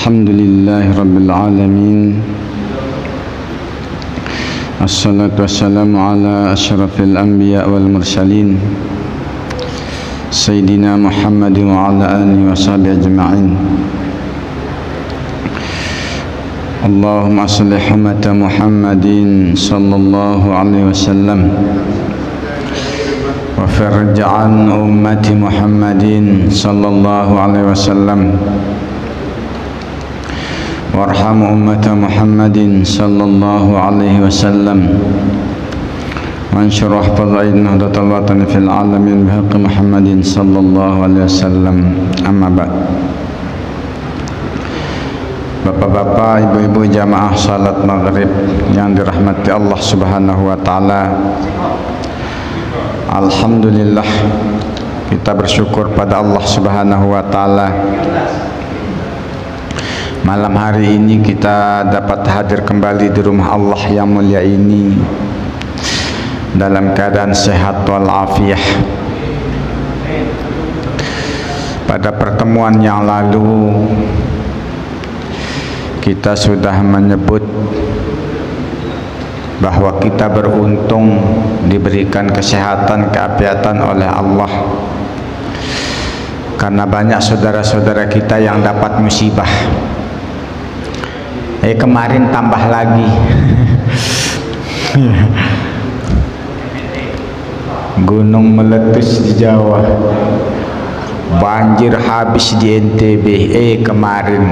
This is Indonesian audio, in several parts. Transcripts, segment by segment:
Alhamdulillahi Rabbil Alamin. Assalatu wassalamu ala asyrafil anbiya wal mursalin Sayyidina Muhammadin wa ala alihi wa sahbihi ajma'in. Allahumma salli hamata Muhammadin sallallahu alaihi wasallam wa farj an ummati Muhammadin sallallahu alaihi wasallam warham ummata Muhammadin sallallahu alaihi wasallam wansur wahfadh nahdatal watan fil alamin bihaqqi Muhammadin sallallahu alaihi wasallam. Amma ba'd. Bapak-bapak, ibu-ibu jamaah salat maghrib yang dirahmati Allah Subhanahu wa taala. Alhamdulillah, kita bersyukur pada Allah Subhanahu wa taala. Malam hari ini kita dapat hadir kembali di rumah Allah yang mulia ini dalam keadaan sehat walafiat. Pada pertemuan yang lalu kita sudah menyebut bahwa kita beruntung diberikan kesehatan, keafiatan oleh Allah, karena banyak saudara-saudara kita yang dapat musibah. Kemarin tambah lagi gunung meletus di Jawa, banjir habis di NTB. Kemarin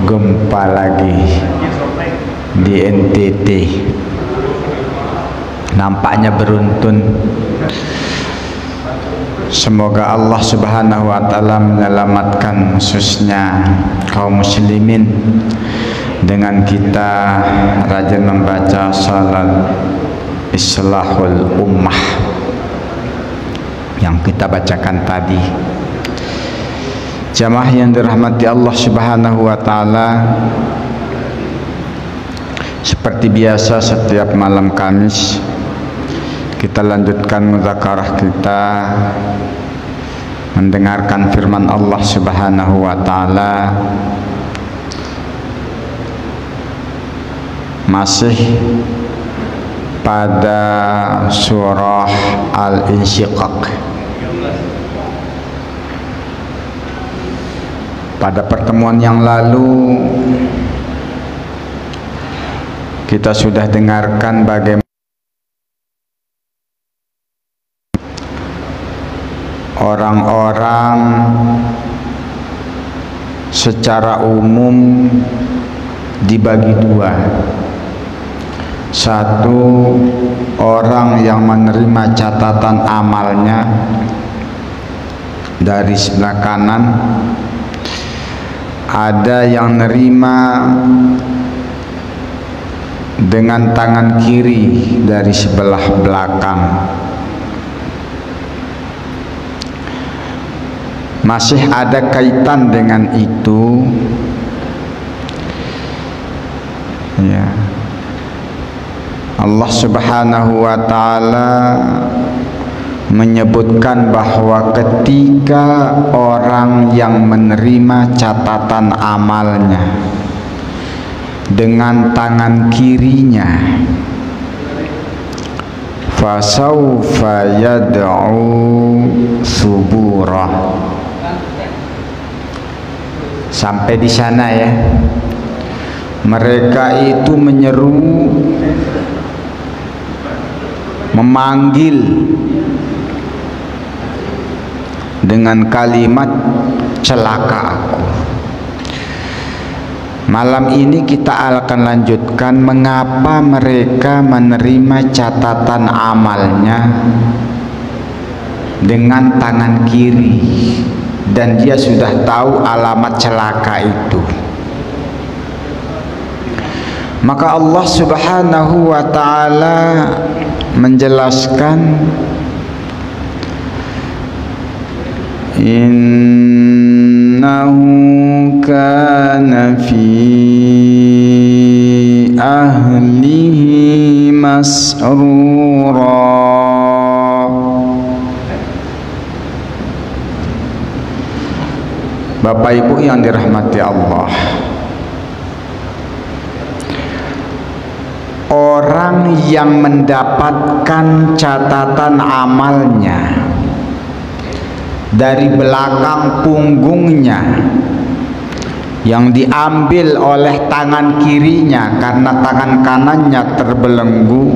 gempa lagi di NTT. Nampaknya beruntun. Semoga Allah Subhanahu wa taala menyelamatkan khususnya kaum muslimin dengan kita rajin membaca salat Islahul Ummah yang kita bacakan tadi. Jamaah yang dirahmati Allah Subhanahu wa taala, seperti biasa setiap malam Kamis kita lanjutkan muzakarah kita mendengarkan firman Allah Subhanahu wa taala. Masih pada surah Al-Insyiqaq. Pada pertemuan yang lalu kita sudah dengarkan bagaimana orang-orang secara umum dibagi dua. Satu, orang yang menerima catatan amalnya dari sebelah kanan, ada yang nerima dengan tangan kiri dari sebelah belakang. Masih ada kaitan dengan itu, ya. Allah Subhanahu wa taala menyebutkan bahwa ketika orang yang menerima catatan amalnya dengan tangan kirinya, fasawfa yad'u subura. Sampai di sana ya. Mereka itu menyeru, memanggil dengan kalimat celaka aku. Malam ini kita akan lanjutkan mengapa mereka menerima catatan amalnya dengan tangan kiri dan dia sudah tahu alamat celaka itu. Maka Allah Subhanahu wa taala menjelaskan, innahu kana fi ahlihi masrura. Bapak Ibu yang dirahmati Allah, orang yang mendapatkan catatan amalnya dari belakang punggungnya yang diambil oleh tangan kirinya karena tangan kanannya terbelenggu.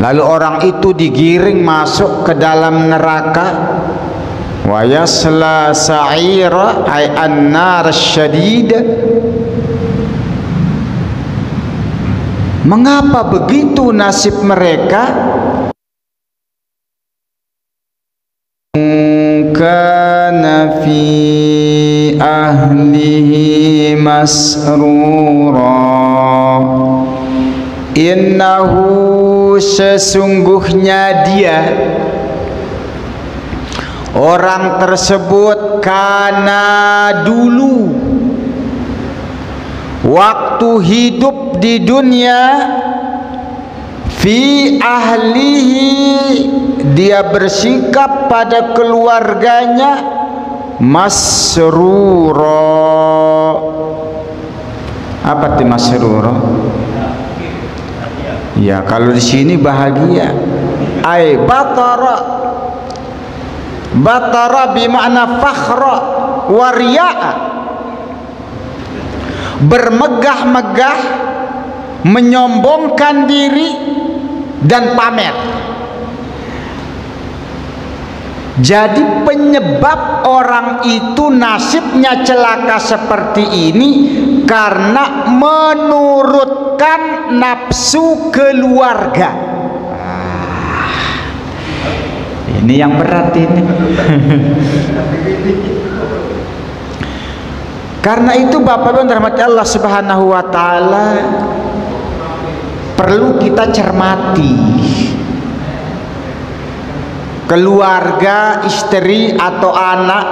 Lalu orang itu digiring masuk ke dalam neraka. Wa yasla sa'ira ay an-nar syadid. Mengapa begitu nasib mereka? Kana fi ahlihi masrura. Innahu, sesungguhnya dia, orang tersebut, kana dulu waktu hidup di dunia, fi ahlihi, dia bersikap pada keluarganya, masrura. Apa itu masrura? Ya, kalau di sini bahagia. Ai batara. Batara bermakna fakhra wa riya'a. Bermegah-megah, menyombongkan diri dan pamer. Jadi penyebab orang itu nasibnya celaka seperti ini karena menurutkan nafsu keluarga. Ini yang berat ini. Karena itu Bapak Ibu rahmati Allah Subhanahu wa taala, perlu kita cermati keluarga, istri atau anak,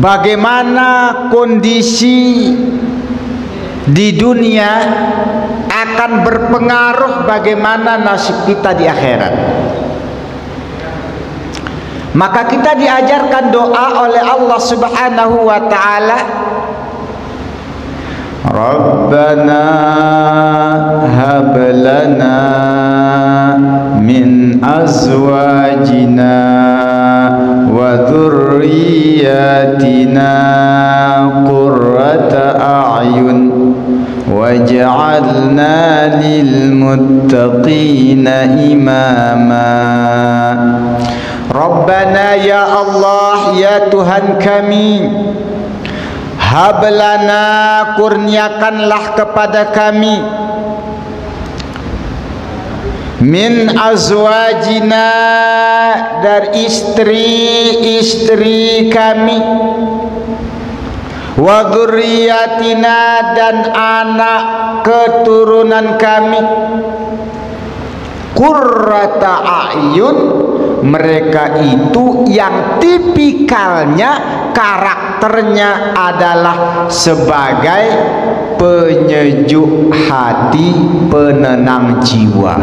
bagaimana kondisi di dunia akan berpengaruh bagaimana nasib kita di akhirat. Maka kita diajarkan doa oleh Allah Subhanahu wa taala, Rabbana hab lana min azwajina wa dhurriyyatina qurrata a'yun waj'alna lil muttaqina imama. Rabbana, ya Allah, ya Tuhan kami, hablana, kurniakanlah kepada kami, min azwajina, dari istri-istri kami, wa dzurriyyatina, dan anak keturunan kami, qurrata a'yun, mereka itu yang tipikalnya, karakternya adalah sebagai penyejuk hati, penenang jiwa.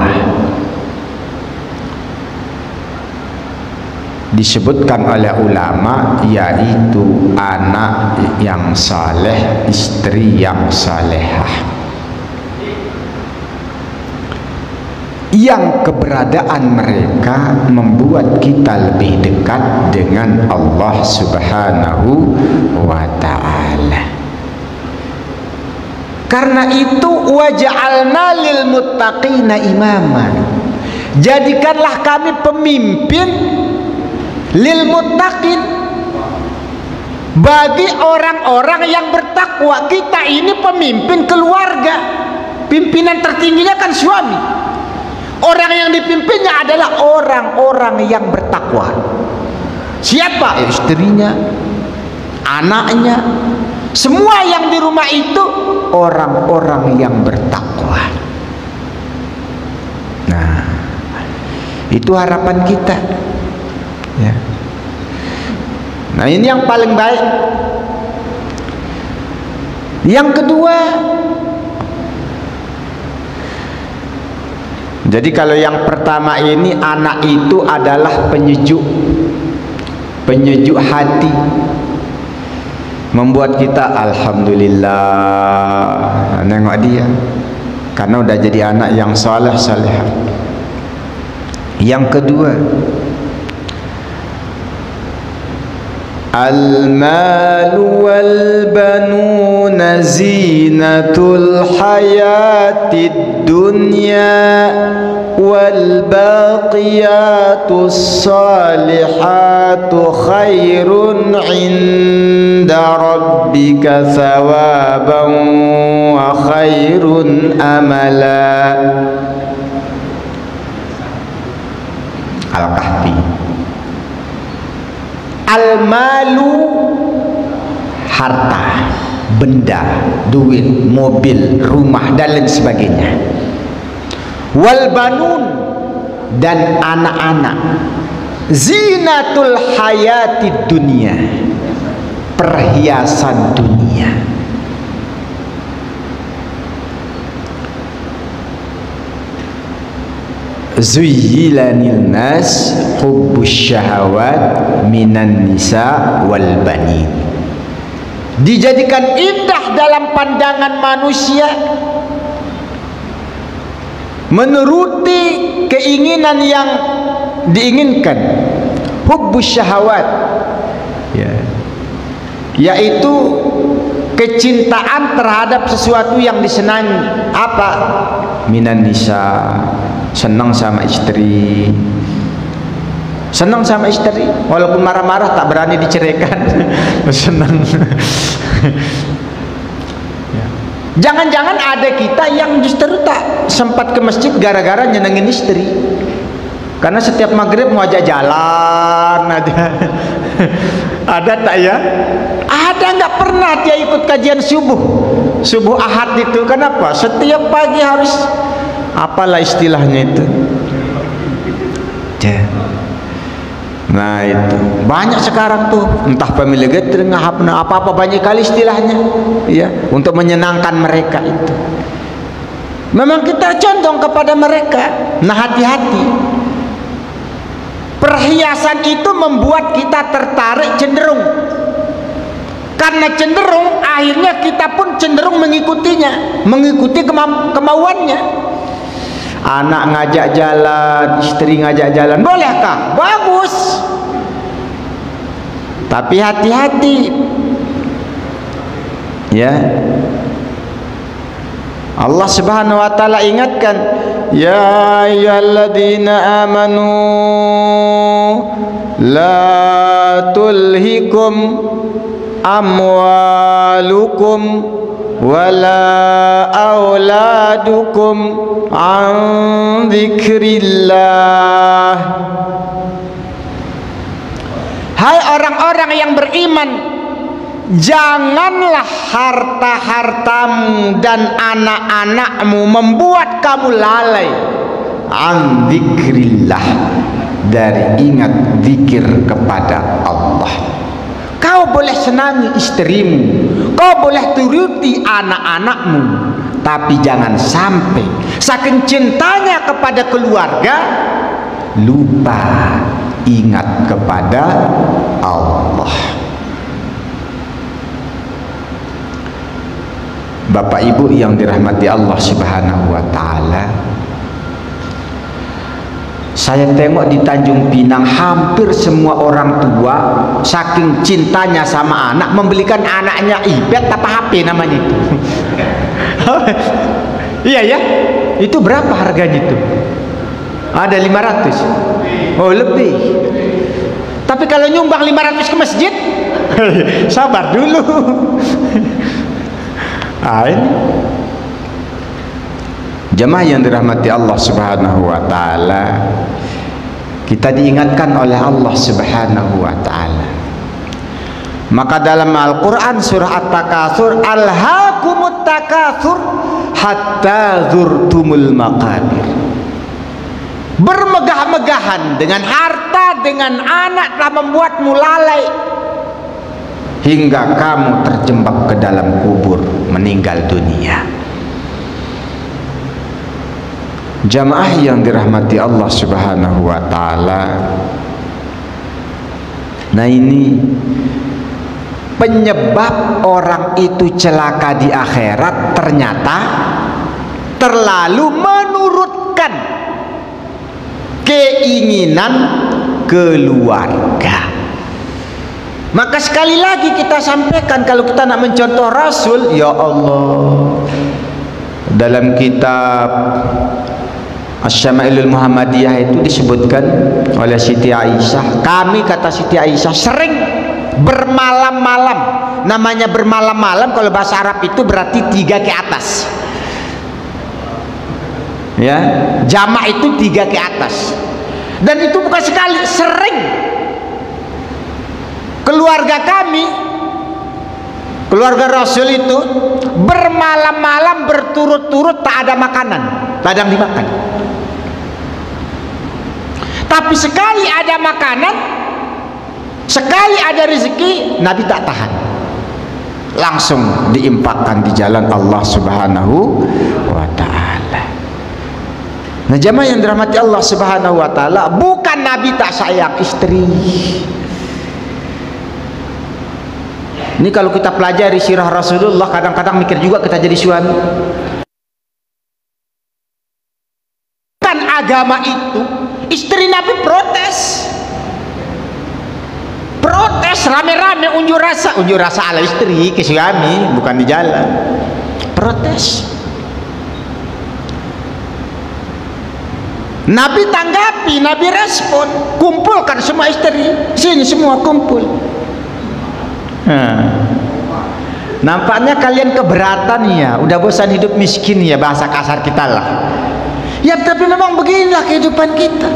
Disebutkan oleh ulama, yaitu anak yang saleh, istri yang salehah, yang keberadaan mereka membuat kita lebih dekat dengan Allah Subhanahu wa ta'ala. Karena itu waja'alna lil muttaqina imaman, jadikanlah kami pemimpin lil muttaqin, bagi orang-orang yang bertakwa. Kita ini pemimpin keluarga, pimpinan tertingginya kan suami. Orang yang dipimpinnya adalah orang-orang yang bertakwa. Siapa? Istrinya, anaknya, semua yang di rumah itu orang-orang yang bertakwa. Nah, itu harapan kita, ya. Nah, ini yang paling baik. Yang kedua, jadi kalau yang pertama ini, anak itu adalah penyejuk hati, membuat kita alhamdulillah nengok dia, karena udah jadi anak yang saleh salihah. Yang kedua, al-malu wal banuna zinatul hayatid dunya wal baqiyatus salihatu khairun 'inda rabbika thawaban wa khairun amala. Al-Kahfi. Al-malu, harta, benda, duit, mobil, rumah dan lain sebagainya. Wal banun, dan anak-anak. Zinatul hayatid dunia, perhiasan dunia. Zuyyilanil nas hubbus syahawat minan nisa wal banin. Dijadikan indah dalam pandangan manusia menuruti keinginan yang diinginkan. Hubbus syahawat, ya, yaitu kecintaan terhadap sesuatu yang disenangi. Apa? Minan nisa, senang sama istri, senang sama istri walaupun marah-marah tak berani diceraikan. Senang. Jangan-jangan ada kita yang justru tak sempat ke masjid gara-gara nyenengin istri, karena setiap maghrib mau ajak jalan aja. Ada tak ya? Ada, nggak pernah dia ikut kajian subuh ahad itu. Kenapa? Setiap pagi harus, apalah istilahnya itu. Nah itu banyak sekarang tuh, entah pemilik getring apa-apa, banyak kali istilahnya, ya, untuk menyenangkan mereka itu. Memang kita condong kepada mereka. Nah, hati-hati. Perhiasan itu membuat kita tertarik, cenderung. Karena cenderung, akhirnya kita pun cenderung mengikutinya, mengikuti kemauannya. Anak ngajak jalan, istri ngajak jalan, bolehkah? Bagus. Tapi hati-hati, ya. Allah Subhanahu wa taala ingatkan, ya ayyuhalladzina amanu la tulhikum amwalukum wala auladukum an dzikrillah. Hai orang-orang yang beriman, janganlah harta-hartamu dan anak-anakmu membuat kamu lalai an dzikrillah, dari ingat zikir kepada Allah. Kau boleh senangi istrimu, kau boleh turuti anak-anakmu, tapi jangan sampai saking cintanya kepada keluarga lupa ingat kepada Allah. Bapak Ibu yang dirahmati Allah Subhanahu wa taala, saya tengok di Tanjung Pinang hampir semua orang tua saking cintanya sama anak membelikan anaknya iPad apa HP namanya itu. Iya ya, itu berapa harganya itu? Ada 500. Oh lebih. Tapi kalau nyumbang 500 ke masjid, sabar dulu. Ini jemaah yang dirahmati Allah Subhanahu wa taala, kita diingatkan oleh Allah Subhanahu wa taala. Maka dalam Al-Qur'an surah At-Takatsur, alhaakumut takatsur hatta zurtumul maqabir. Bermegah-megahan dengan harta, dengan anak telah membuatmu lalai hingga kamu terjebak ke dalam kubur, meninggal dunia. Jamaah yang dirahmati Allah Subhanahu wa taala, nah ini penyebab orang itu celaka di akhirat ternyata terlalu menurutkan keinginan keluarga. Maka sekali lagi kita sampaikan, kalau kita nak mencontoh Rasul, ya Allah, dalam kitab Asy-Syama'ilul Muhammadiyah itu disebutkan oleh Siti Aisyah, kami, kata Siti Aisyah, sering bermalam-malam. Namanya bermalam-malam kalau bahasa Arab itu berarti 3 ke atas. Ya, jamak itu 3 ke atas. Dan itu bukan sekali, sering. Keluarga kami, keluarga Rasul itu bermalam-malam berturut-turut tak ada makanan, kadang dimakan. Tapi sekali ada makanan, sekali ada rezeki, Nabi tak tahan, langsung diimpakkan di jalan Allah Subhanahu wa ta'ala. Nah, jamaah yang dirahmati Allah Subhanahu wa ta'ala, bukan Nabi tak sayang istri. Ini kalau kita pelajari sirah Rasulullah, kadang-kadang mikir juga kita jadi suami. Kan agama itu, istri Nabi protes rame-rame, unjuk rasa ala istri ke suami, bukan di jalan, protes. Nabi tanggapi, Nabi respon, kumpulkan semua istri, sini semua kumpul. Nampaknya kalian keberatan ya, udah bosan hidup miskin ya, bahasa kasar kita lah. Ya tapi memang beginilah kehidupan kita.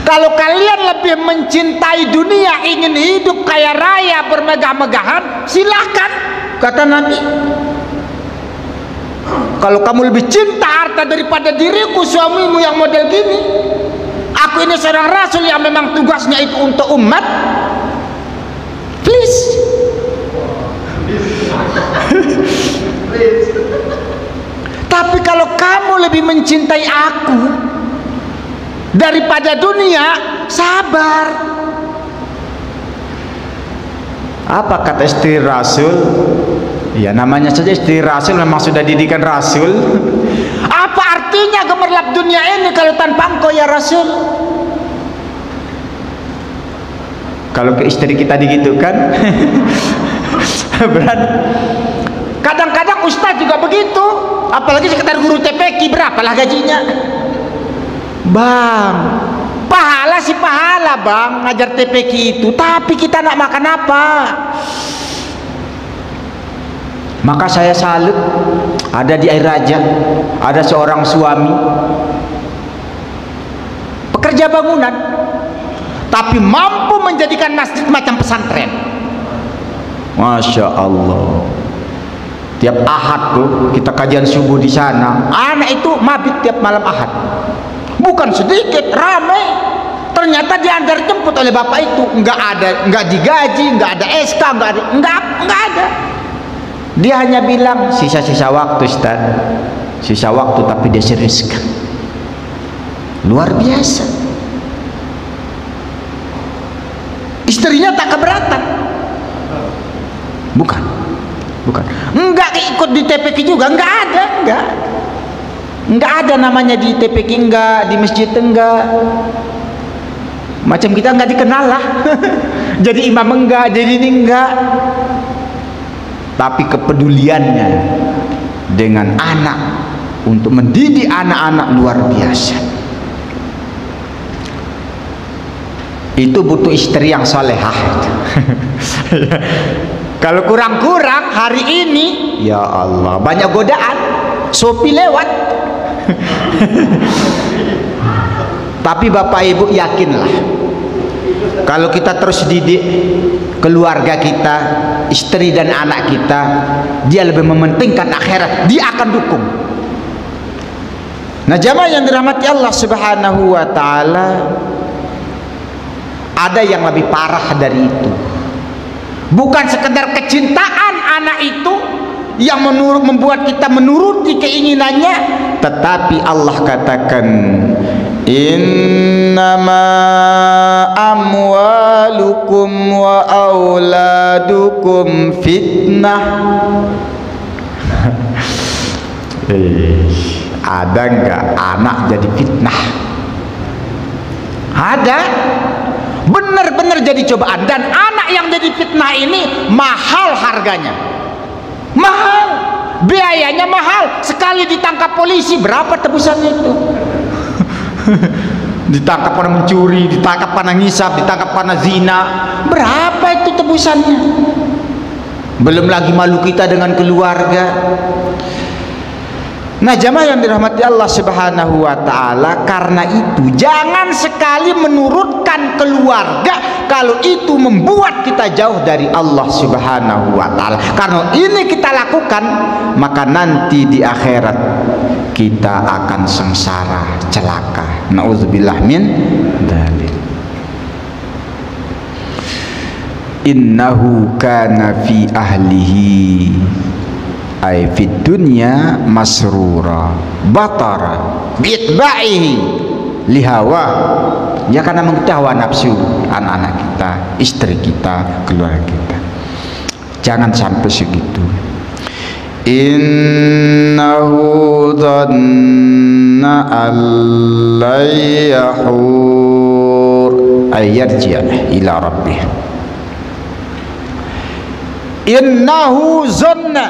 Kalau kalian lebih mencintai dunia, ingin hidup kaya raya, bermegah-megahan, silahkan, kata Nabi. Kalau kamu lebih cinta harta daripada diriku, suamimu yang model gini, aku ini seorang Rasul yang memang tugasnya itu untuk umat, please. Tapi kalau kamu lebih mencintai aku daripada dunia, sabar. Apa kata istri Rasul? Ya namanya saja istri Rasul, memang sudah didikan Rasul. Apa artinya gemerlap dunia ini kalau tanpa engkau ya Rasul? Kalau ke istri kita digitukan berat. Kadang-kadang ustaz juga begitu, apalagi sekedar guru TPQ, berapalah gajinya? Bang, pahala sih pahala bang ngajar TPQ itu, tapi kita nak makan apa? Maka saya salut, ada di Air Raja, ada seorang suami pekerja bangunan, tapi mampu menjadikan masjid macam pesantren. Masya Allah. Tiap Ahad tuh kita kajian subuh di sana. Anak itu mabit tiap malam Ahad. Bukan sedikit, ramai. Ternyata diantar jemput oleh bapak itu. Enggak ada, enggak digaji, enggak ada SK, enggak ada. Dia hanya bilang sisa-sisa waktu Ustaz. Sisa waktu tapi dia seriuskan. Luar biasa. Istrinya tak keberatan. Bukan. Enggak ikut di TPQ juga, enggak ada. Enggak ada namanya di TPQ, enggak di masjid, enggak. Macam kita enggak dikenal lah. Jadi imam enggak, jadi ini enggak. Tapi kepeduliannya dengan anak, untuk mendidik anak-anak, luar biasa. Itu butuh istri yang salehah. Kalau kurang-kurang hari ini, ya Allah, banyak godaan, Shopee lewat. Tapi bapak ibu yakinlah, kalau kita terus didik keluarga kita, istri dan anak kita, dia lebih mementingkan akhirat, dia akan dukung. Nah jamaah yang dirahmati Allah Subhanahu wa ta'ala, ada yang lebih parah dari itu. Bukan sekedar kecintaan anak itu, yang membuat kita menuruti keinginannya, tetapi Allah katakan innama amwalukum wa auladukum fitnah. Ada enggak anak jadi fitnah? Ada, benar-benar jadi cobaan. Dan anak yang jadi fitnah ini mahal harganya, mahal, biayanya mahal. Sekali ditangkap polisi berapa tebusannya itu? Ditangkap karena mencuri, ditangkap karena ngisap, ditangkap karena zina, berapa itu tebusannya? Belum lagi malu kita dengan keluarga. Nah, jamaah yang dirahmati Allah Subhanahu wa taala, karena itu jangan sekali menurutkan keluarga kalau itu membuat kita jauh dari Allah Subhanahu wa taala. Karena ini kita lakukan, maka nanti di akhirat kita akan sengsara, celaka. Nauzubillah min dzalik. Innahu kana fi ahlihi ay fid dunya masrura batara bi'itba'ihi lihawa, ya karena mengikuti hawa nafsu anak-anak kita, istri kita, keluarga kita. Jangan sampai segitu. Innahu dhanna allay yahur ay yarji' ila rabbih. Innahu zanna,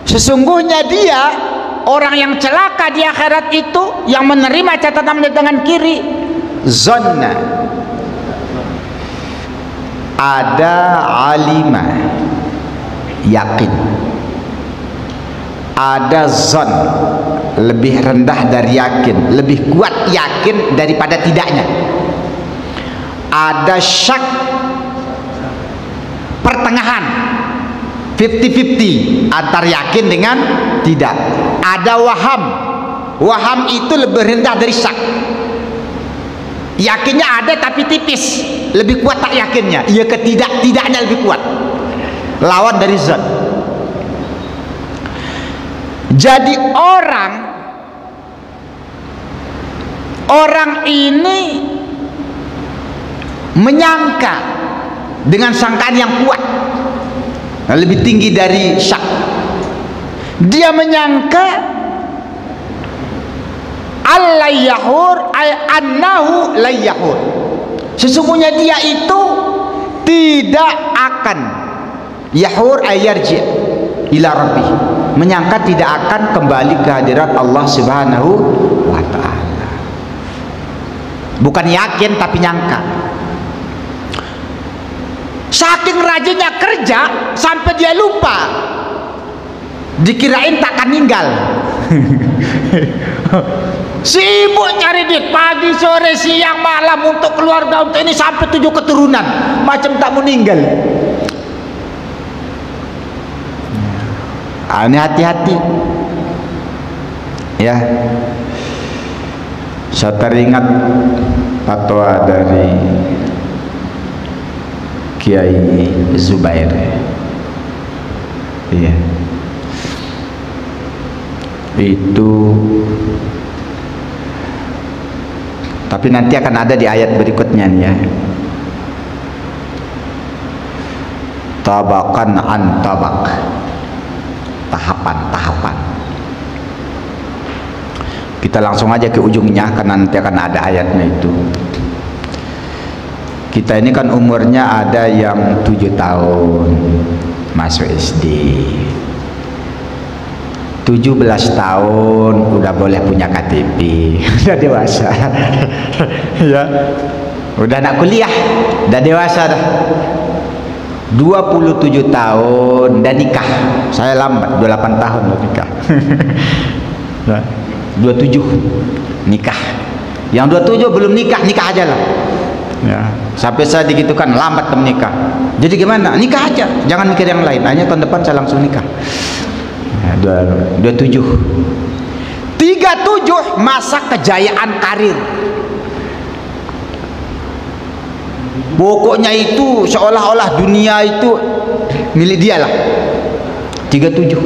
sesungguhnya dia orang yang celaka di akhirat itu, yang menerima catatan tangan kiri. Zanna, ada alima, yakin. Ada zon, lebih rendah dari yakin, lebih kuat yakin daripada tidaknya. Ada syak, pertengahan, 50-50 antar yakin dengan tidak. Ada waham, waham itu lebih rendah dari syak. Yakinnya ada tapi tipis, lebih kuat tak yakinnya. Ia tidaknya lebih kuat, lawan dari zat. Jadi orang ini menyangka dengan sangkaan yang kuat, lebih tinggi dari syak. Dia menyangka al-layyahur ay annahu layyahur, sesungguhnya dia itu tidak akan, yahur ay yarji' ila rabbih, menyangka tidak akan kembali ke hadirat Allah Subhanahu wa ta'ala. Bukan yakin tapi nyangka. Saking rajinnya kerja sampai dia lupa, dikirain takkan meninggal. Sibuk cari duit pagi, sore, siang, malam untuk keluarga, untuk ini, sampai 7 keturunan, macam tak meninggal. Ini hati-hati ya. Saya teringat fatwa dari Kiai Zubair. Iya. Itu tapi nanti akan ada di ayat berikutnya nih ya. Tabakan an tabak, tahapan-tahapan. Kita langsung aja ke ujungnya karena nanti akan ada ayatnya itu. Kita ini kan umurnya ada yang 7 tahun masuk SD, 17 tahun udah boleh punya KTP, udah dewasa. Ya, udah anak kuliah, udah dewasa dah. 27 tahun dan nikah. Saya lambat, 28 tahun udah nikah. 27 nikah. Yang 27 belum nikah, nikah aja lah. Ya, sampai saya digitukan lambat menikah. Jadi gimana? Nikah aja, jangan mikir yang lain. Hanya tahun depan saya langsung nikah. Ya, 27. 37 masa kejayaan karir. Pokoknya itu seolah-olah dunia itu milik dia lah. 37.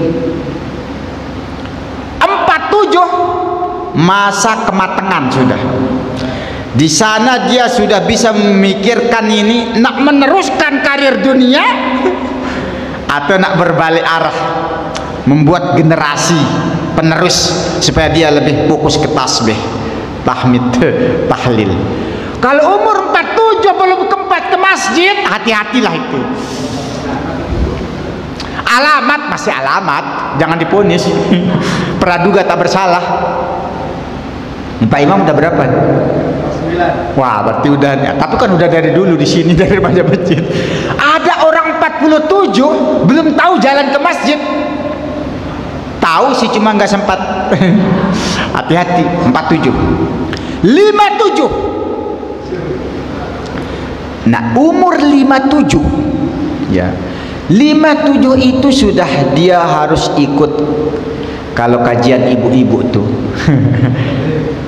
47 masa kematangan sudah. Di sana dia sudah bisa memikirkan ini nak meneruskan karir dunia atau nak berbalik arah, membuat generasi penerus supaya dia lebih fokus ke tasbih, tahmid, tahlil. Kalau umur 47 belum ke masjid, hati-hatilah itu. Alamat masih alamat, jangan diponis. Praduga tak bersalah. Pak Imam udah berapa? 9. Wah, berarti udah. Tapi kan udah dari dulu di sini, dari banyak masjid. Ada orang 47 belum tahu jalan ke masjid. Tahu sih, cuma nggak sempat. Hati-hati. 47. 57. Nah, umur 57 ya. 57 itu sudah dia harus ikut. Kalau kajian ibu-ibu tuh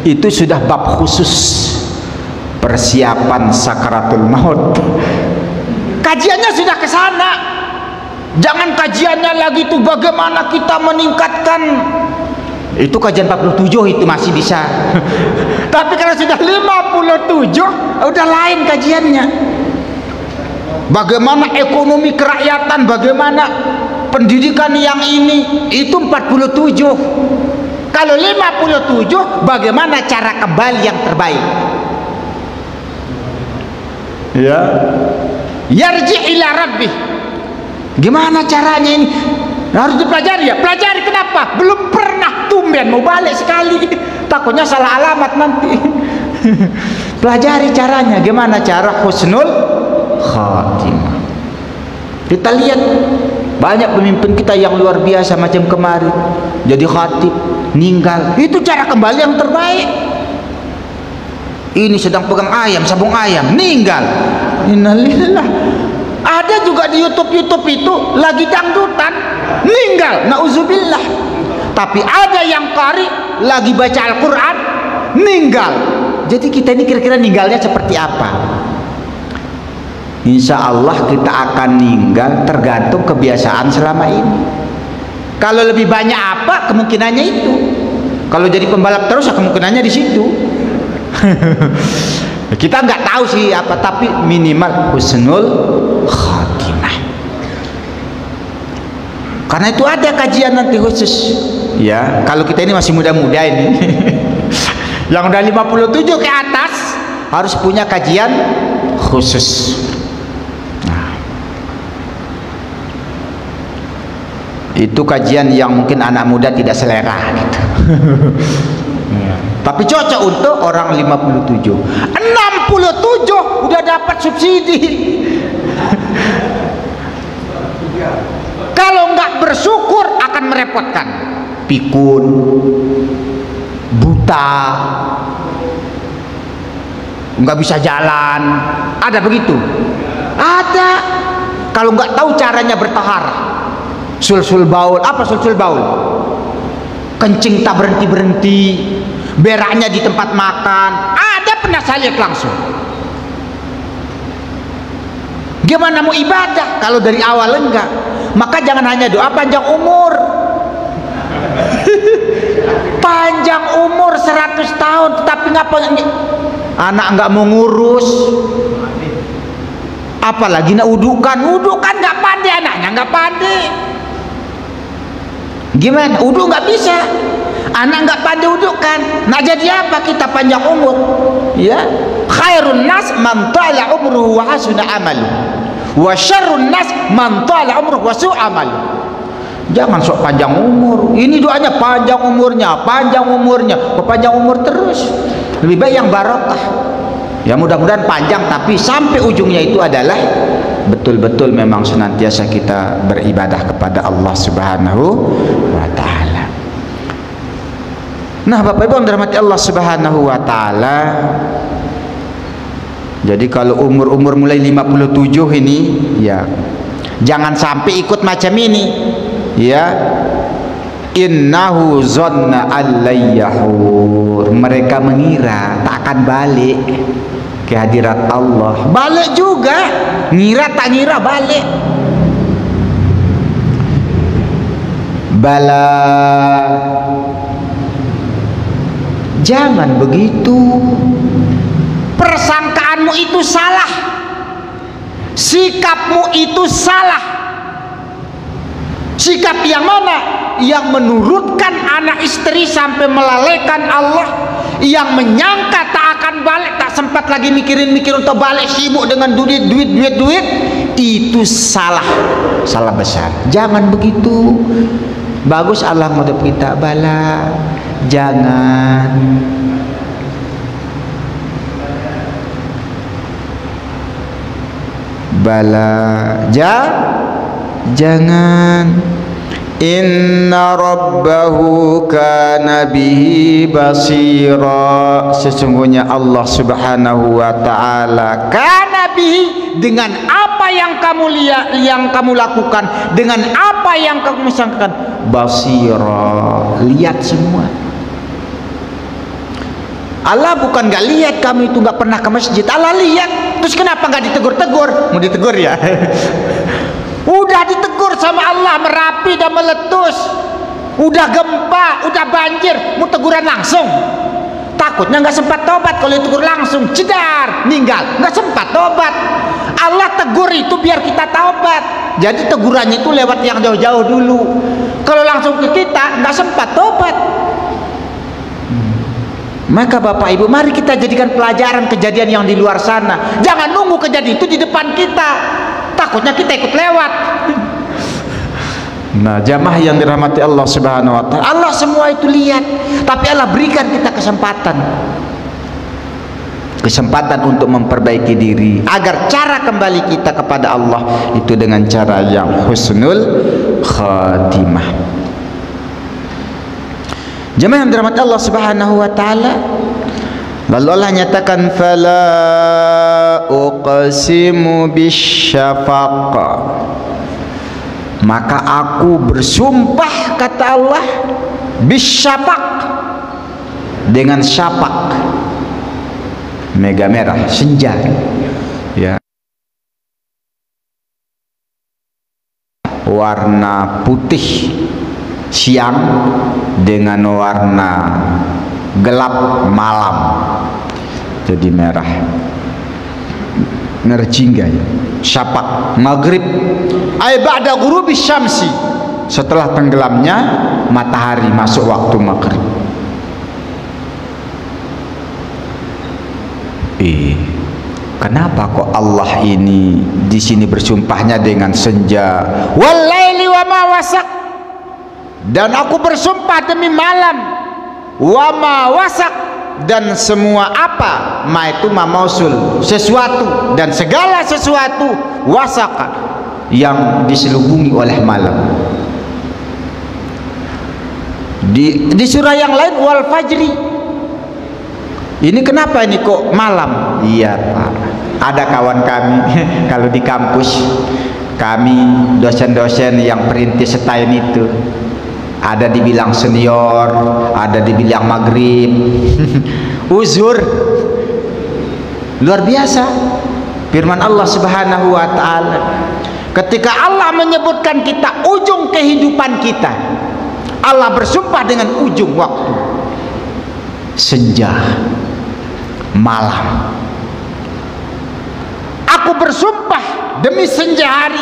itu sudah bab khusus persiapan sakaratul maut. Kajiannya sudah ke sana. Jangan kajiannya lagi tuh bagaimana kita meningkatkan. Itu kajian 47 itu masih bisa. Tapi kalau sudah 57 udah lain kajiannya. Bagaimana ekonomi kerakyatan, bagaimana pendidikan yang ini, itu 47. Kalau 57 bagaimana cara kembali yang terbaik. Ya, yarji ila rabbi. Gimana caranya ini? Harus dipelajari ya. Pelajari kenapa? Belum pernah, tumben mau balik sekali. Takutnya salah alamat nanti. Pelajari caranya. Gimana cara husnul khatimah. Kita lihat banyak pemimpin kita yang luar biasa macam kemarin. Jadi khatib, ninggal. Itu cara kembali yang terbaik. Ini sedang pegang ayam, sabung ayam, ninggal. Innalillah. Ada juga di YouTube itu lagi dangdutan, ninggal. Nauzubillah. Tapi ada yang qari lagi baca Al-Quran, ninggal. Jadi kita ini kira-kira ninggalnya seperti apa? Insya Allah kita akan meninggal tergantung kebiasaan selama ini. Kalau lebih banyak apa, kemungkinannya itu. Kalau jadi pembalap terus, kemungkinannya di situ. Kita nggak tahu sih apa, tapi minimal husnul khatimah. Karena itu ada kajian nanti khusus. Ya, kalau kita ini masih muda-muda ini, yang udah 57 ke atas harus punya kajian khusus. Itu kajian yang mungkin anak muda tidak selera gitu. Tapi cocok untuk orang 57. 67 udah dapat subsidi. Kalau nggak bersyukur akan merepotkan. Pikun, buta, nggak bisa jalan. Ada begitu? Ada. Kalau nggak tahu caranya bertaharah. Sul-sul baul. Apa sul-sul baul? Kencing tak berhenti-berhenti, beraknya di tempat makan. Ada, pernah saya lihat langsung. Gimana mau ibadah kalau dari awal enggak? Maka jangan hanya doa panjang umur. Panjang umur 100 tahun tetapi ngapain? Anak enggak mau ngurus. Apalagi nak wudukan nggak pandai, anaknya nggak pandai. Gimana? Wudu nggak bisa, anak nggak pandai wudukan. Nah jadi apa kita panjang umur? Ya, khairun nas man tala umruhu wa hasuna amalu, wa syarrun nas man tala umruhu wa su'a amalu. Jangan sok panjang umur. Ini doanya panjang umurnya, panjang umurnya, panjang umur terus. Lebih baik yang barokah. Ya mudah-mudahan panjang, tapi sampai ujungnya itu adalah betul-betul memang senantiasa kita beribadah kepada Allah Subhanahu wa Ta'ala. Nah Bapak Ibu yang dirahmati Allah Subhanahu wa Ta'ala, jadi kalau umur-umur mulai 57 ini ya jangan sampai ikut macam ini ya. Innahu zanna allayyahur, mereka mengira tak akan balik ke hadirat Allah. Balik juga, ngira tak ngira balik. Bala, jangan begitu. Persangkaanmu itu salah, sikapmu itu salah. Sikap yang mana? Yang menurutkan anak istri sampai melalaikan Allah, yang menyangka tak akan balik, tak sempat lagi mikir untuk balik, sibuk dengan duit, itu salah besar. Jangan begitu. Bagus Allah menghadap kita, bala, jangan. Bala, jangan. Inna rabbahu kana bihi basira. Sesungguhnya Allah subhanahu wa ta'ala kana bihi, dengan apa yang kamu lihat, yang kamu lakukan, dengan apa yang kamu sangkakan, basira, lihat semua. Allah bukan gak lihat kamu itu gak pernah ke masjid, Allah lihat. Terus kenapa gak ditegur-tegur? Mau ditegur ya? Udah ditegur sama Allah, Merapi dan meletus, udah gempa, udah banjir, mau teguran langsung? Takutnya nggak sempat tobat. Kalau ditegur langsung, cedar, ninggal, nggak sempat tobat. Allah tegur itu biar kita tobat. Jadi tegurannya itu lewat yang jauh-jauh dulu. Kalau langsung ke kita, nggak sempat tobat. Maka Bapak Ibu, mari kita jadikan pelajaran kejadian yang di luar sana. Jangan nunggu kejadian itu di depan kita, takutnya kita ikut lewat. Nah, jamaah yang dirahmati Allah subhanahu wa ta'ala, Allah semua itu lihat, tapi Allah berikan kita kesempatan untuk memperbaiki diri, agar cara kembali kita kepada Allah itu dengan cara yang husnul khatimah. Jemaah yang dirahmati Allah subhanahu wa ta'ala, lalu Allah nyatakan, fala uqsimu bisyafaq, maka aku bersumpah, kata Allah, bisyafaq, dengan syafaq, mega merah, senja ya, warna putih siang dengan warna gelap malam, jadi merah jingga ya. Syafaq, maghrib, ay ba'da ghurubi syamsi, setelah tenggelamnya matahari, masuk waktu maghrib. Kenapa kok Allah ini di sini bersumpahnya dengan senja? Walaili wa ma wasaq, dan aku bersumpah demi malam, wa ma wasaq, dan semua apa, ma itu ma mausul, sesuatu dan segala sesuatu, wasaq, yang diselubungi oleh malam. Di surah yang lain, wal fajri. Ini kenapa ini kok malam? Iya Pak, ada kawan kami kalau di kampus kami, dosen-dosen yang perintis setain itu, ada dibilang senior, ada dibilang maghrib, uzur, luar biasa. Firman Allah subhanahu wa ta'ala, ketika Allah menyebutkan kita ujung kehidupan kita, Allah bersumpah dengan ujung waktu, senja, malam. Aku bersumpah demi senja hari,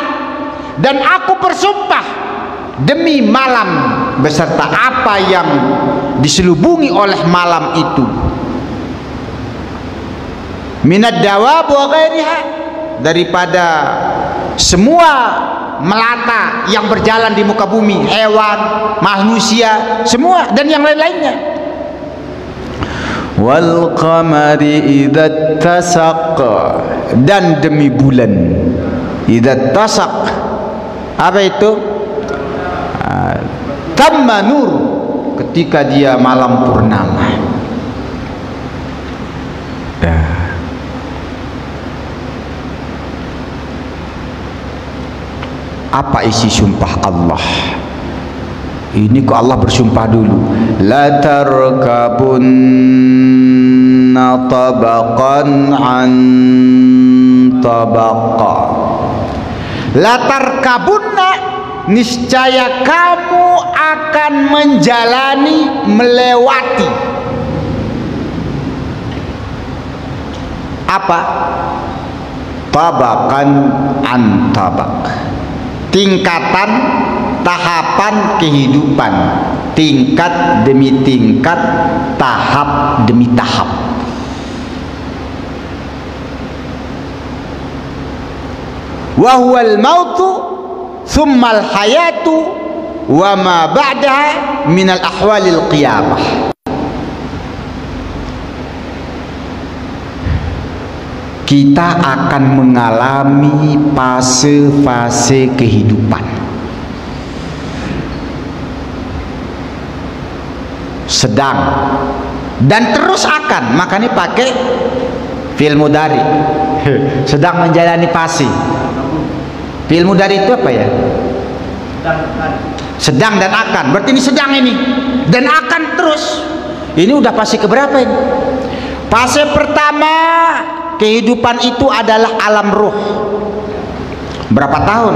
dan aku bersumpah demi malam beserta apa yang diselubungi oleh malam itu, minad dawab wa ghairiha, daripada semua melata yang berjalan di muka bumi, hewan, manusia, semua, dan yang lain-lainnya. Wal qamari idza tasaq, dan demi bulan, idza tasaq, apa itu? Tamma nur, ketika dia malam purnama. Apa isi sumpah Allah? Ini kok Allah bersumpah dulu, la tarkabunna tabaqan an tabaqa. La tarkabunna, niscaya kamu akan melewati apa? Tabakan an tabak, tingkatan, tahapan kehidupan, tingkat demi tingkat, tahap demi tahap. Wa huwal mautu thummal hayatu wa ma ba'daha minal ahwalil qiyamah. Kita akan mengalami fase-fase kehidupan. Sedang dan terus akan, makanya pakai fi'il mudhari. Sedang menjalani fase. Fi'il mudhari itu apa ya? Sedang dan akan. Berarti ini sedang ini dan akan terus. Ini udah fase keberapa ini? Fase pertama, kehidupan itu adalah alam ruh. Berapa tahun?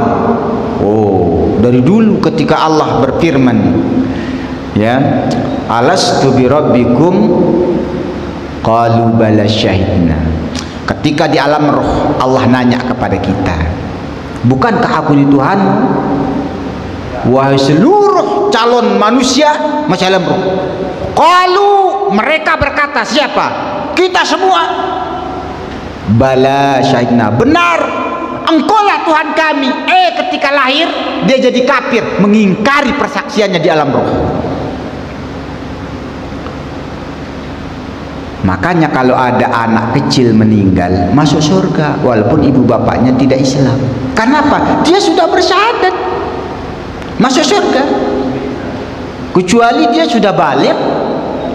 Oh, dari dulu ketika Allah berfirman, ya, alastu bi rabbikum qalu bala syahidna. Ketika di alam roh Allah nanya kepada kita, bukankah aku ini Tuhan? Wahai seluruh calon manusia masih alam roh. Qalu, mereka berkata, siapa? Kita semua. Bala syahidna, benar, engkaulah Tuhan kami. Ketika lahir dia jadi kafir, mengingkari persaksiannya di alam roh. Makanya kalau ada anak kecil meninggal masuk surga walaupun ibu bapaknya tidak Islam. Kenapa? Dia sudah bersyahadat masuk surga. Kecuali dia sudah balik,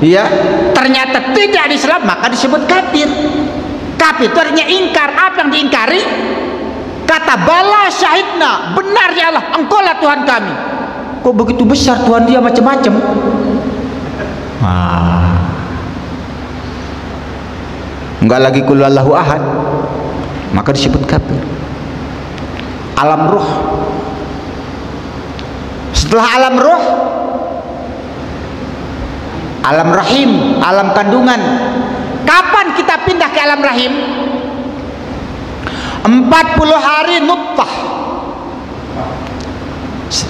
ya, ternyata tidak Islam, maka disebut kafir. Kafir itu artinya ingkar. Apa yang diingkari? Kata bala syahidna, benar ya Allah, engkaulah Tuhan kami. Kok begitu besar Tuhan dia macam-macam? Enggak lagi qul huwallahu ahad, maka disebut kafir. Alam ruh. Setelah alam ruh, alam rahim, alam kandungan. Kapan kita pindah ke alam rahim? 40 hari nutfah,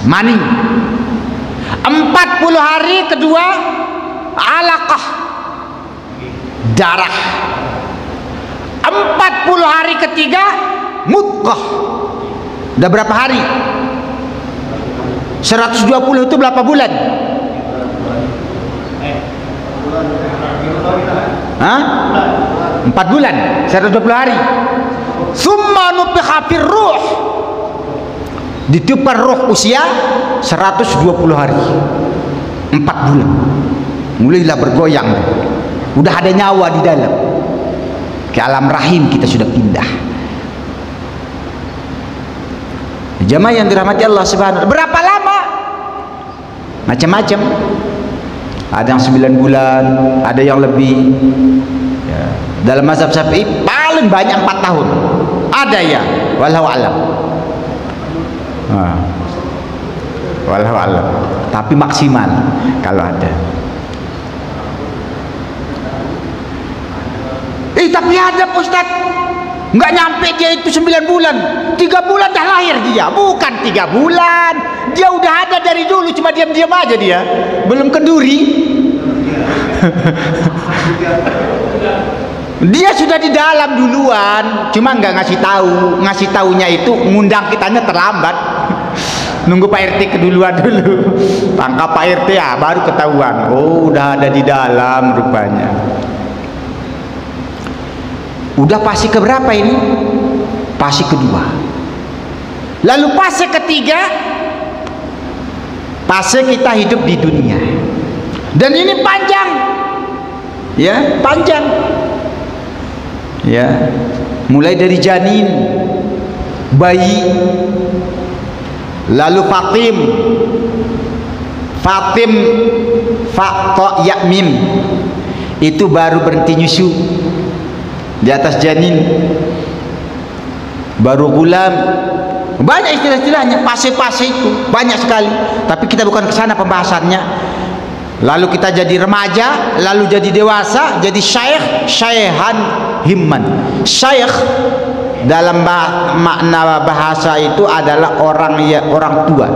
mani. 40 hari kedua alaqah, darah. 40 hari ketiga mudghah. Udah berapa hari? 120 itu berapa bulan? Hah? 4 bulan, 120 hari. Summa nufikha fir ruh, ditiupkan ruh usia 120 hari. 4 bulan mulailah bergoyang, udah ada nyawa di dalam. Ke alam rahim kita sudah pindah. Jamaah yang dirahmati Allah Subhanahu wa ta'ala, berapa lama? Macam-macam. Ada yang 9 bulan, ada yang lebih, ya. Dalam mazhab Syafi'i paling banyak 4 tahun. Ada ya, wallahu alam. Wallahu alam. Tapi maksimal kalau ada. Tapi ada Ustaz, nggak nyampe dia itu 9 bulan, 3 bulan dah lahir dia. Bukan 3 bulan, dia udah ada dari dulu, cuma diam-diam aja dia, belum kenduri. Dia sudah di dalam duluan, cuma nggak ngasih tahu. Ngasih taunya itu ngundang kitanya terlambat. Nunggu Pak RT keduluan dulu, tangkap Pak RT ya baru ketahuan. Oh, udah ada di dalam rupanya. Udah fase keberapa ini? Fase kedua. Lalu fase ketiga, fase kita hidup di dunia. Dan ini panjang, ya, panjang, ya. Mulai dari janin, bayi, lalu Fatim, Fa Ya Mim, itu baru berhenti nyusu di atas janin. Baru gulam, Banyak istilah-istilahnya, pase-pase itu banyak sekali. Tapi kita bukan ke sana pembahasannya. Lalu kita jadi remaja, lalu jadi dewasa, jadi syekh, syekhan himman. Syekh dalam makna bahasa itu adalah orang tua.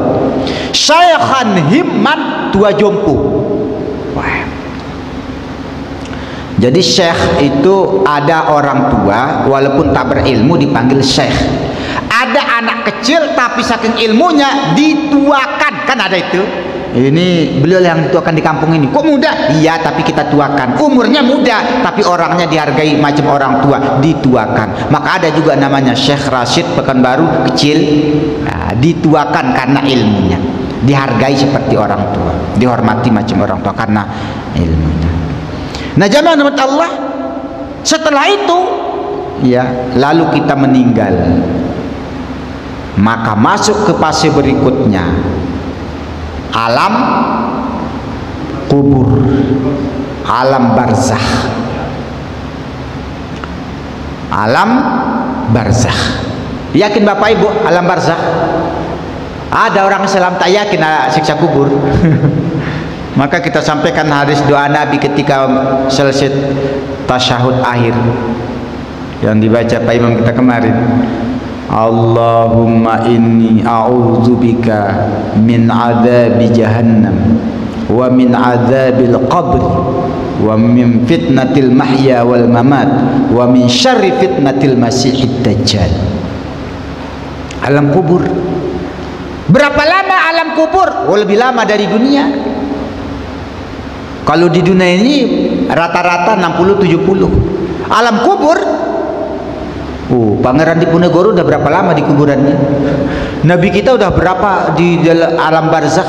Syekhan himman, tua jompo. Wah. Jadi syekh itu ada orang tua walaupun tak berilmu dipanggil syekh. Ada anak kecil tapi saking ilmunya dituakan, kan ada itu. Ini beliau yang dituakan di kampung ini. Kok muda? Iya, tapi kita tuakan. Umurnya muda tapi orangnya dihargai macam orang tua, dituakan. Maka ada juga namanya Syekh Rashid Pekanbaru, kecil, nah, dituakan karena ilmunya, dihargai seperti orang tua, dihormati macam orang tua karena ilmunya. Nah, jamaah rahmat Allah, setelah itu ya, lalu kita meninggal, maka masuk ke fase berikutnya, alam kubur, alam barzakh. Alam barzakh. Yakin Bapak Ibu alam barzakh? Ada orang Islam tak yakin siksa kubur. Maka kita sampaikan hadis doa Nabi ketika selesai tasyahud akhir yang dibaca Pak Imam kita kemarin. Allahumma inni a'udzubika min adzabi jahannam wa min adzabil qabr wa min fitnatil mahya wal mamat wa min syarri fitnatil masiihid dajjal. Alam kubur. Berapa lama alam kubur? Oh, lebih lama dari dunia. Kalau di dunia ini rata-rata 60-70. Alam kubur, Pangeran Diponegoro udah berapa lama di kuburannya? Nabi kita udah berapa di alam barzakh?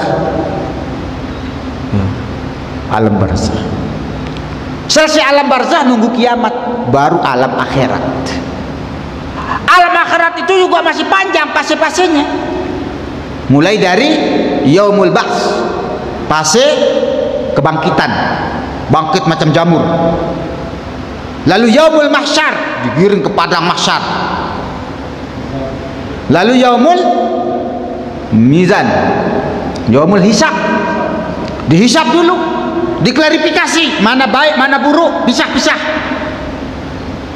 Alam barzakh. Selesai alam barzakh nunggu kiamat, baru alam akhirat. Alam akhirat itu juga masih panjang fase-fasenya. Mulai dari yaumul ba'ts, fase kebangkitan, bangkit macam jamur. Lalu yaumul mahsyar, digiring ke padang mahsyar. Lalu yaumul mizan, yaumul hisab, dihisab dulu, diklarifikasi mana baik mana buruk, pisah-pisah.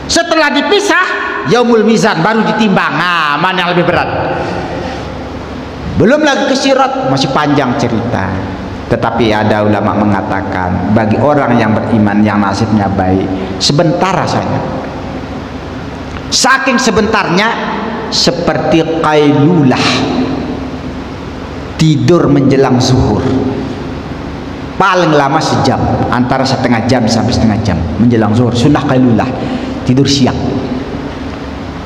Setelah dipisah, yaumul mizan, baru ditimbang. Nah, mana yang lebih berat? Belum lagi ke sirat, masih panjang cerita. Tetapi ada ulama mengatakan bagi orang yang beriman yang nasibnya baik, sebentar rasanya. Saking sebentarnya seperti qailulah, tidur menjelang zuhur. Paling lama sejam, antara setengah jam sampai setengah jam menjelang zuhur. Sunnah qailulah, tidur siang.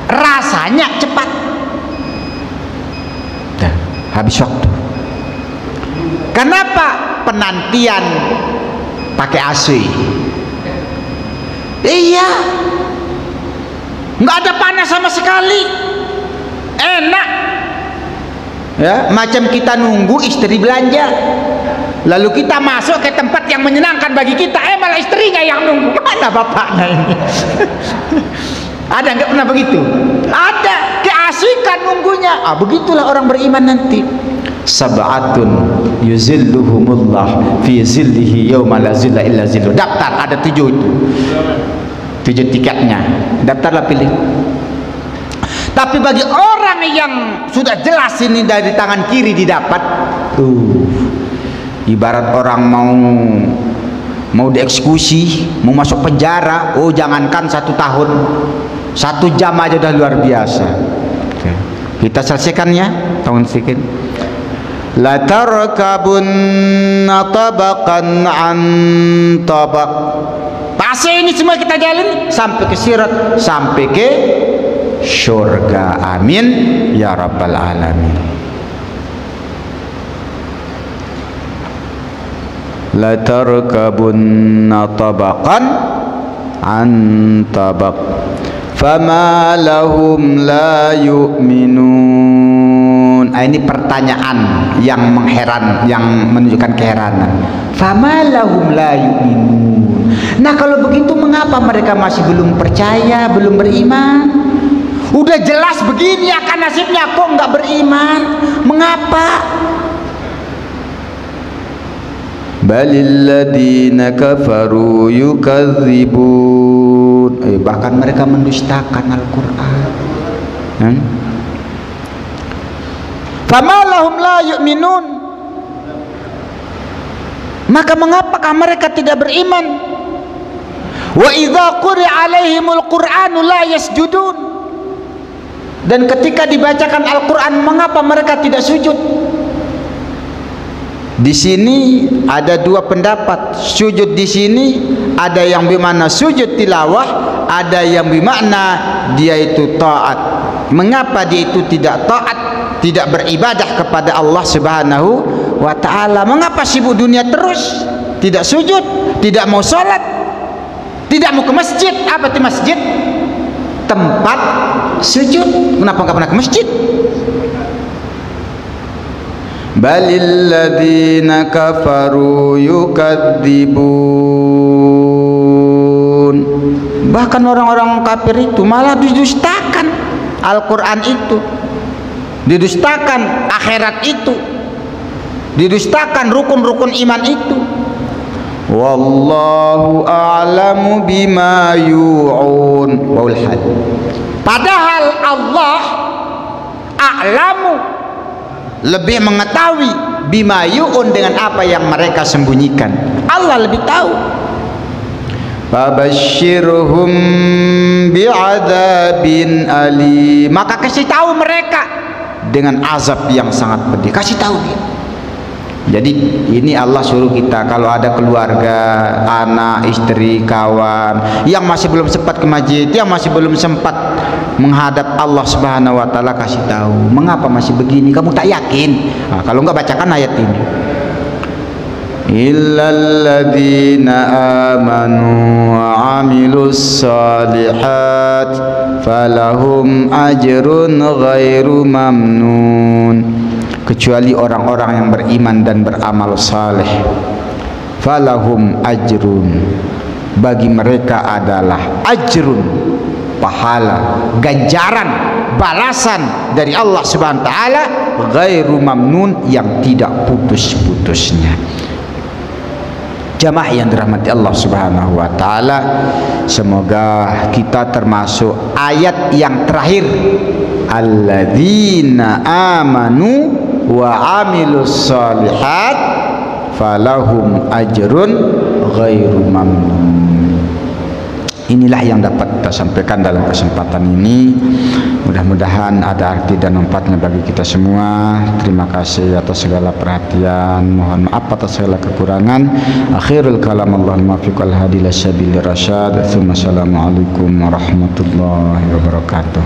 Rasanya cepat. Dah, habis waktu. Kenapa penantian pakai AC? Iya, nggak ada panas sama sekali, enak. Ya, macam kita nunggu istri belanja, lalu kita masuk ke tempat yang menyenangkan bagi kita, malah istrinya yang nunggu. Mana bapaknya ini? Ada nggak pernah begitu? Ada, keasikan nunggunya. Begitulah orang beriman nanti. Sab'atun yuzilluhumullah fi zillihi yawma la zilla illa zilluh. Daftar, ada 7 itu, 7 tiketnya. Daftarlah, pilih. Tapi bagi orang yang sudah jelas ini dari tangan kiri didapat, ibarat orang mau dieksekusi, mau masuk penjara. Jangankan 1 tahun, 1 jam aja udah luar biasa. Kita selesaikannya tahun sedikit. La tarkabunna tabaqan an tabaq. Fase ini semua kita jalani sampai ke sirat, sampai ke surga. Amin ya rabbal alamin. La tarkabunna tabaqan an tabaq fama lahum la yu'minun. Ini pertanyaan yang mengheran, yang menunjukkan keheranan. Fama lahum la yu'minun. Nah, kalau begitu mengapa mereka masih belum percaya, belum beriman? Udah jelas begini akan nasibnya, kok nggak beriman? Mengapa? Balil ladzina kafaru yukadzibun. Bahkan mereka mendustakan Al-Qur'an. Fama lahum la yu'minun. Maka mengapakah mereka tidak beriman? Wa idza quri'a alaihimul Qur'anu la yasjudun. Dan ketika dibacakan Al-Qur'an, mengapa mereka tidak sujud? Di sini ada dua pendapat. Sujud di sini ada yang bermakna sujud tilawah, ada yang bermakna dia itu taat. Mengapa dia itu tidak taat, tidak beribadah kepada Allah Subhanahu wa ta'ala? Mengapa sibuk dunia terus, tidak sujud, tidak mau sholat, tidak mau ke masjid? Apa itu masjid? Tempat sujud. Kenapa nggak pernah ke masjid? Balil ladzina kafaru yukadzibun. Bahkan orang-orang kafir itu malah didustakan Al-Quran itu, didustakan akhirat itu, didustakan rukun-rukun iman itu. Wallahu a'lamu bima yu'un. Padahal Allah a'lamu, lebih mengetahui, bima yu'un, dengan apa yang mereka sembunyikan. Allah lebih tahu. Fabashshirhum bi'adzabin alim. Maka kasih tahu mereka dengan azab yang sangat pedih. Kasih tahu dia. Jadi ini Allah suruh kita, kalau ada keluarga, anak, istri, kawan yang masih belum sempat ke masjid, yang masih belum sempat menghadap Allah Subhanahu wa ta'ala, kasih tahu. Mengapa masih begini? Kamu tak yakin? Nah, kalau enggak, bacakan ayat ini. Illalladzina amanu wa amilus salihat falahum ajrun ghairu mamnun. Kecuali orang-orang yang beriman dan beramal saleh, falahum ajrun, bagi mereka adalah ajrun, pahala, ganjaran, balasan dari Allah Subhanahu wa ta'ala, ghairu mamnun, yang tidak putus-putusnya. Jamaah yang dirahmati Allah Subhanahu wa ta'ala, semoga kita termasuk ayat yang terakhir, alladzina amanu wa amilus salihat falahum ajrun ghairu mamnun. Inilah yang dapat kita sampaikan dalam kesempatan ini. Mudah-mudahan ada arti dan manfaatnya bagi kita semua. Terima kasih atas segala perhatian. Mohon maaf atas segala kekurangan. Akhirul kalam, Allahul muwaffiq wal hadi ila sabilir rasyad. Assalamualaikum warahmatullahi wabarakatuh.